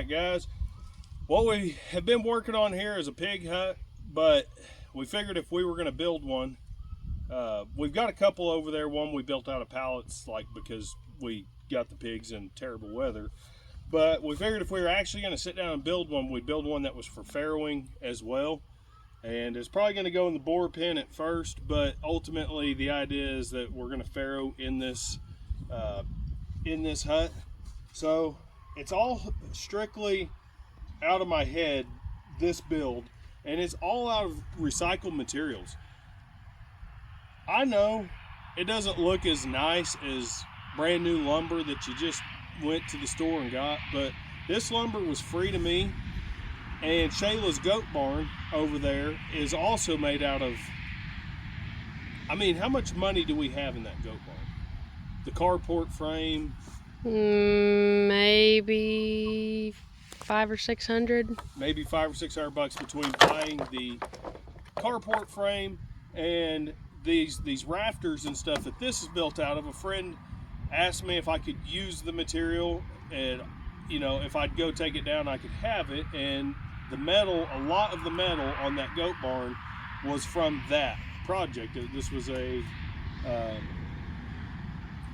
right, guys, what we have been working on here is a pig hut, but we figured if we were going to build one, we've got a couple over there. One we built out of pallets, like because we got the pigs in terrible weather. But we figured if we were actually going to sit down and build one, we'd build one that was for farrowing as well. And it's probably going to go in the boar pen at first, but ultimately the idea is that we're going to farrow in this hut. So it's all strictly out of my head, this build, and it's all out of recycled materials. I know it doesn't look as nice as brand new lumber that you just went to the store and got, but this lumber was free to me. And Shayla's goat barn over there is also made out of, I mean, how much money do we have in that goat barn? The carport frame? Maybe $500 or $600. Maybe $500 or $600 between buying the carport frame and these rafters and stuff that this is built out of. A friend asked me if I could use the material, and you know, if I'd go take it down, I could have it. And the metal, a lot of the metal on that goat barn was from that project. This was a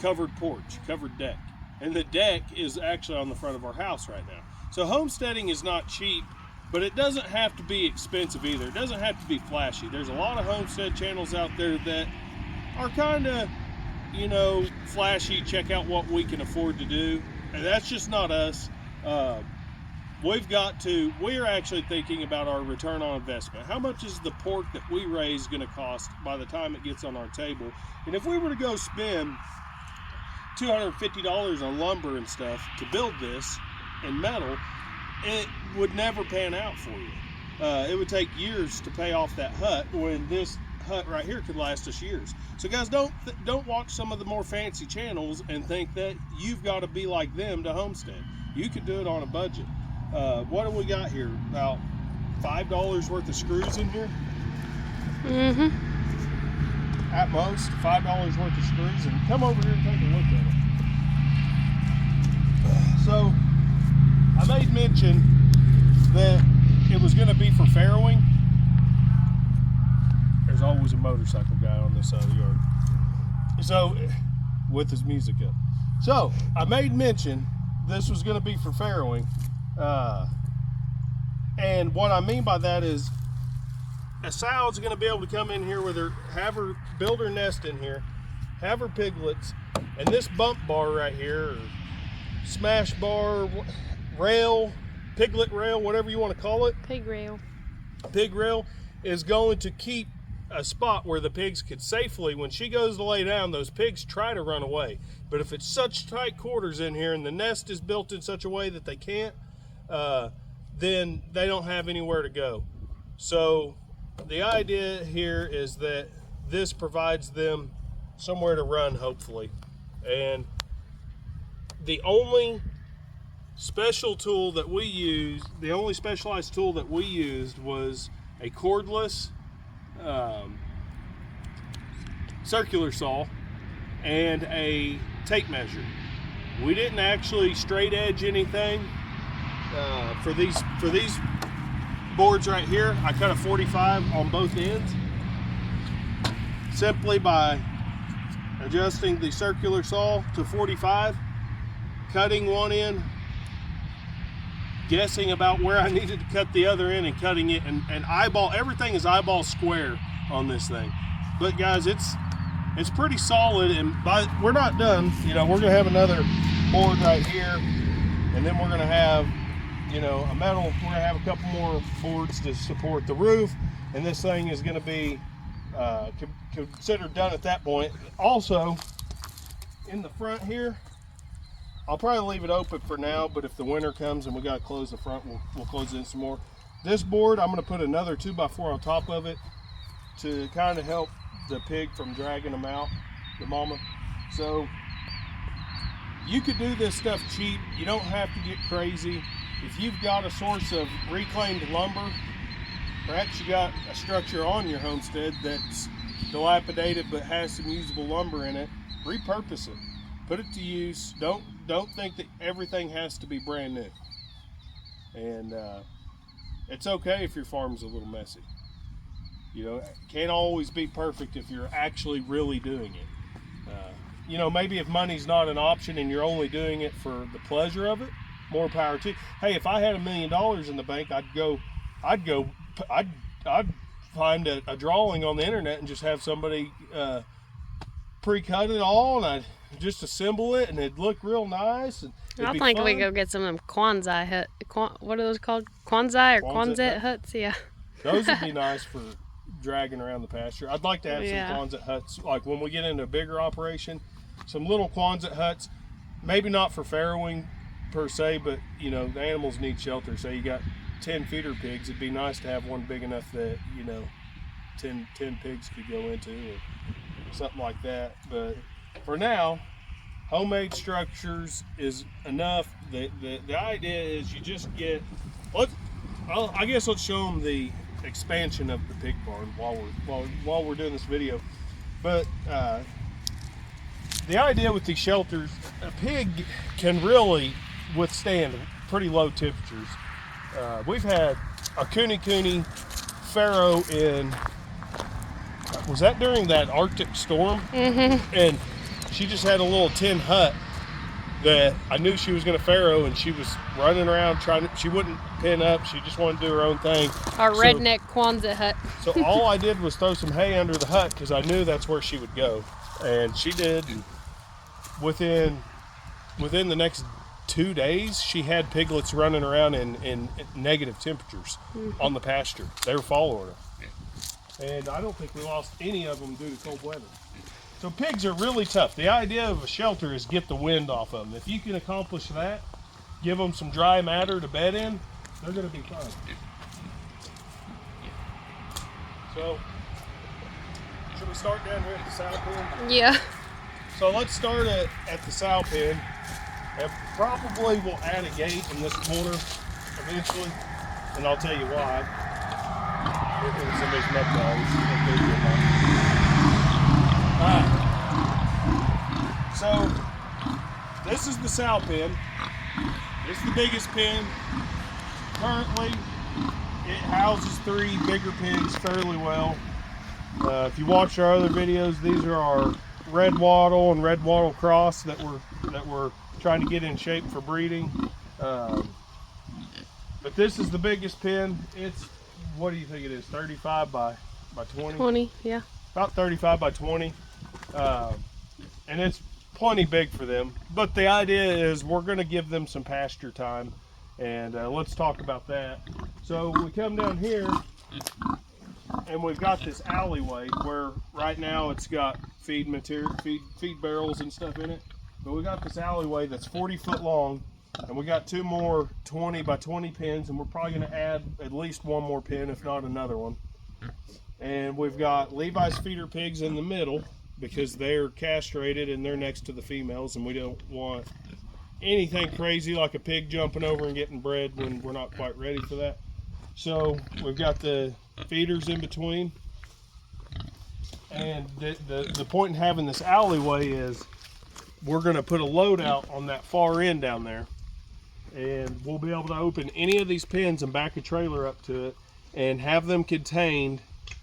covered porch, covered deck. And the deck is actually on the front of our house right now. So homesteading is not cheap, but it doesn't have to be expensive either. It doesn't have to be flashy. There's a lot of homestead channels out there that are kind of, you know, flashy, check out what we can afford to do. And that's just not us. We're actually thinking about our return on investment. How much is the pork that we raise going to cost by the time it gets on our table? And if we were to go spend $250 on lumber and stuff to build this in metal, it would never pan out for you. It would take years to pay off that hut, when this hut right here could last us years. So guys, don't watch some of the more fancy channels and think that you've got to be like them to homestead. You can do it on a budget. What do we got here? About $5 worth of screws in here. At most, $5 worth of screws. And come over here and take a look at it. So I made mention that it was going to be for farrowing. There's always a motorcycle guy on this side of the yard. So, with his music up. So, I made mention this was going to be for farrowing. And what I mean by that is a sow's going to be able to come in here with her, have her build her nest in here, have her piglets, and this bump bar right here, or smash bar, rail, piglet rail, whatever you want to call it. Pig rail. Pig rail is going to keep a spot where the pigs could safely, when she goes to lay down, those pigs try to run away. But if it's such tight quarters in here and the nest is built in such a way that they can't, then they don't have anywhere to go. So the idea here is that this provides them somewhere to run, hopefully. And the only special tool that we used, the only specialized tool that we used was a cordless circular saw and a tape measure. We didn't actually straight edge anything for these boards right here. I cut a 45 on both ends simply by adjusting the circular saw to 45, cutting one end, guessing about where I needed to cut the other end, and cutting it, and eyeball, everything is eyeball square on this thing. But guys, it's pretty solid, and we're not done. You know, we're gonna have another board right here, and then we're gonna have, you know, a metal, we're gonna have a couple more boards to support the roof, and this thing is gonna be considered done at that point. Also, in the front here, I'll probably leave it open for now, but if the winter comes and we gotta close the front, we'll close it in some more. This board, I'm gonna put another 2x4 on top of it to kind of help the pig from dragging them out, the mama. So you could do this stuff cheap. You don't have to get crazy. If you've got a source of reclaimed lumber, perhaps you got a structure on your homestead that's dilapidated but has some usable lumber in it, repurpose it. Put it to use. Don't think that everything has to be brand new. And it's okay if your farm's a little messy. You know, it can't always be perfect if you're actually really doing it. You know, maybe if money's not an option and you're only doing it for the pleasure of it, more power to you. Hey, if I had $1 million in the bank, I'd find a drawing on the internet and just have somebody pre-cut it all, and I'd just assemble it, and it'd look real nice. And I think we go get some of them Kwanzaa what are those called? Kwanzaa or Quonset huts? Yeah. Those would be nice for dragging around the pasture. I'd like to have some Quonset huts, like when we get into a bigger operation, some little Quonset huts, maybe not for farrowing per se, but you know, the animals need shelter. So you got 10 feeder pigs, it'd be nice to have one big enough that, you know, 10 pigs could go into, or something like that. But for now, homemade structures is enough. The idea is you just get, I guess let's show them the expansion of the pig barn while we're doing this video. But the idea with these shelters, a pig can really withstand pretty low temperatures. We've had a cooney farrow in, was that during that Arctic storm? Mm-hmm. And she just had a little tin hut that I knew she was going to farrow, and she was running around she wouldn't pin up, she just wanted to do her own thing. Our redneck Kwanzaa hut. So all I did was throw some hay under the hut because I knew that's where she would go. And she did, and within the next 2 days, she had piglets running around in negative temperatures on the pasture. They were following her. And I don't think we lost any of them due to cold weather. So pigs are really tough. The idea of a shelter is get the wind off of them. If you can accomplish that, give them some dry matter to bed in, they're going to be fine. So, should we start down here at the sow pen? Yeah. So let's start at the sow pen. And probably we'll add a gate in this corner eventually, and I'll tell you why. Somebody's nut dogs. So this is the sow pen. It's the biggest pen. Currently, it houses 3 bigger pens fairly well. If you watch our other videos, these are our red wattle and red wattle cross that we're trying to get in shape for breeding. But this is the biggest pen. It's, what do you think it is? 35 by 20? 20, yeah. About 35 by 20. And it's plenty big for them. But the idea is we're going to give them some pasture time. And let's talk about that. So we come down here, and we've got this alleyway where right now it's got feed material, feed barrels and stuff in it. But we got this alleyway that's 40 foot long, and we got 2 more 20 by 20 pens, and we're probably going to add at least 1 more pen, if not another one. And we've got Levi's feeder pigs in the middle because they're castrated and they're next to the females, and we don't want anything crazy like a pig jumping over and getting bred when we're not quite ready for that. So we've got the feeders in between. And the point in having this alleyway is we're going to put a load out on that far end down there, and we'll be able to open any of these pens and back a trailer up to it and have them contained,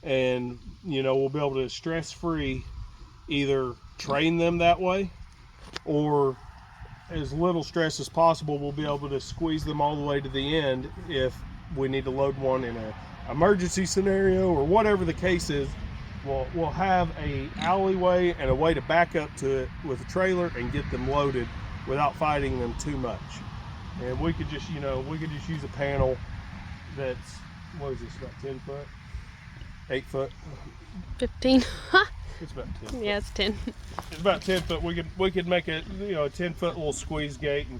and you know, we'll be able to stress-free either train them that way, or as little stress as possible, we'll be able to squeeze them all the way to the end if we need to load one in an emergency scenario or whatever the case is. We'll have a alleyway and a way to back up to it with a trailer and get them loaded without fighting them too much. And we could just, you know, use a panel that's, what is this, about 10 foot? 8 foot? 15. It's about 10 foot. Yeah, it's 10. It's about 10 foot. We could make a, you know, a 10 foot little squeeze gate, and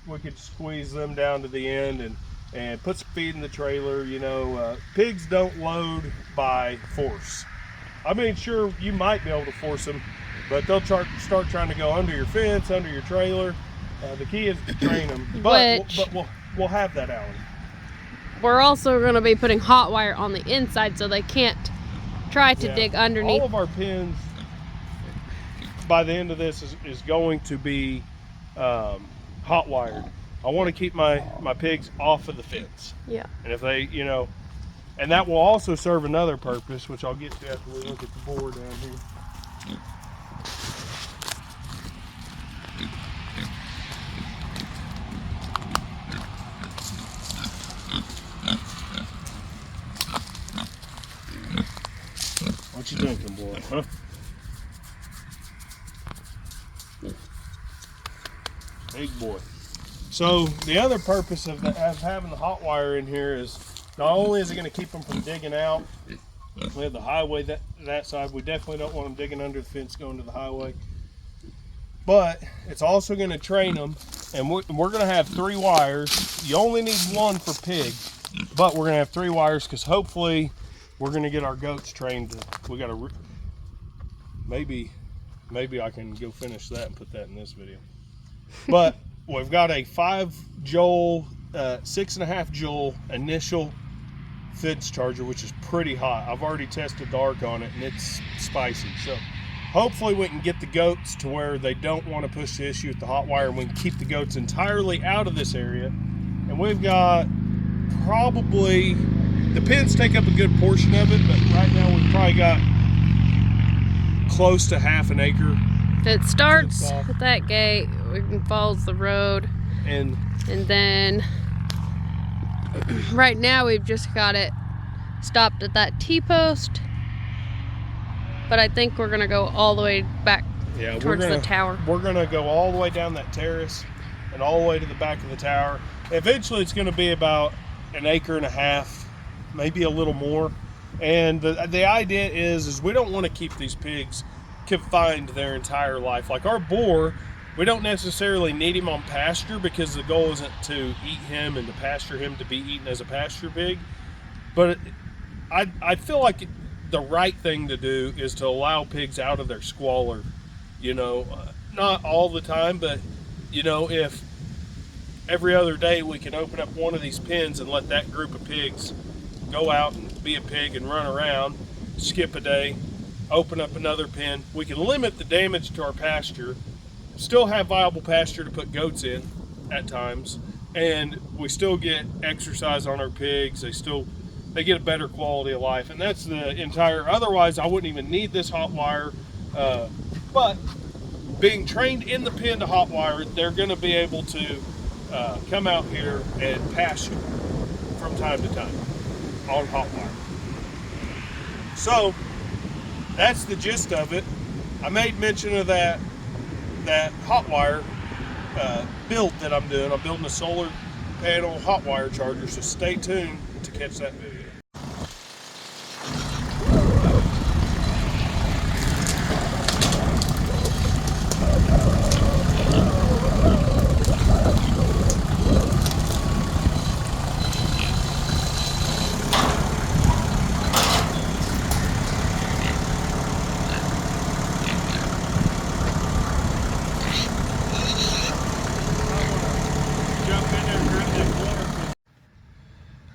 we could squeeze them down to the end and put some feed in the trailer. You know, pigs don't load by force. I mean, sure, you might be able to force them, but they'll start trying to go under your fence, under your trailer. The key is to train them. But we'll have that alley. We're also going to be putting hot wire on the inside so they can't try to dig underneath. All of our pens, by the end of this, is going to be hot wired. I want to keep my pigs off of the fence. Yeah. And if they, you know, and that will also serve another purpose, which I'll get to after we look at the board down here. What you drinking, boy? Huh? Big boy. So the other purpose of having the hot wire in here is not only is it going to keep them from digging out. We have the highway that side. We definitely don't want them digging under the fence going to the highway. But it's also going to train them, and we're going to have 3 wires. You only need 1 for pig, but we're going to have 3 wires because hopefully we're going to get our goats trained. We got to maybe I can go finish that and put that in this video. But we've got a 5 joule, 6.5 joule initial fence charger, which is pretty hot. I've already tested the arc on it and it's spicy. So hopefully we can get the goats to where they don't want to push the issue with the hot wire, and we can keep the goats entirely out of this area. And we've got probably, the pens take up a good portion of it, but right now we've probably got close to half an acre. It starts at that gate, it follows the road, and then right now we've just got it stopped at that T-post, but I think we're gonna go all the way back towards the tower. We're gonna go all the way down that terrace and all the way to the back of the tower. Eventually it's gonna be about 1.5 acres, maybe a little more. And the idea is we don't want to keep these pigs confined their entire life. Like our boar, we don't necessarily need him on pasture because the goal isn't to eat him and to pasture him to be eaten as a pasture pig. But I feel like the right thing to do is to allow pigs out of their squalor. You know, not all the time, but you know, if every other day we can open up one of these pens and let that group of pigs go out and be a pig and run around, skip a day, open up another pen, we can limit the damage to our pasture, still have viable pasture to put goats in at times, and we still get exercise on our pigs. They get a better quality of life, and that's the entire, otherwise I wouldn't even need this hot wire. But being trained in the pen to hot wire, they're going to be able to come out here and pasture from time to time on hot wire. So that's the gist of it. I made mention of that hot wire build that I'm doing. I'm building a solar panel hot wire charger, so stay tuned to catch that video.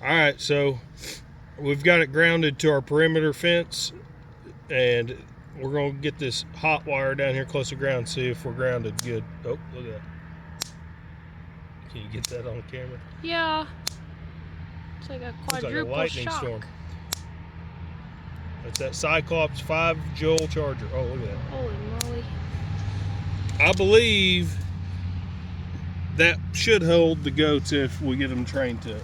Alright, so we've got it grounded to our perimeter fence, and we're going to get this hot wire down here close to ground, see if we're grounded good. Oh, look at that. Can you get that on camera? Yeah. It's like a quadruple lightning shock. storm. That's that Cyclops 5 joule charger. Oh, look at that. Holy moly. I believe that should hold the goats if we get them trained to it.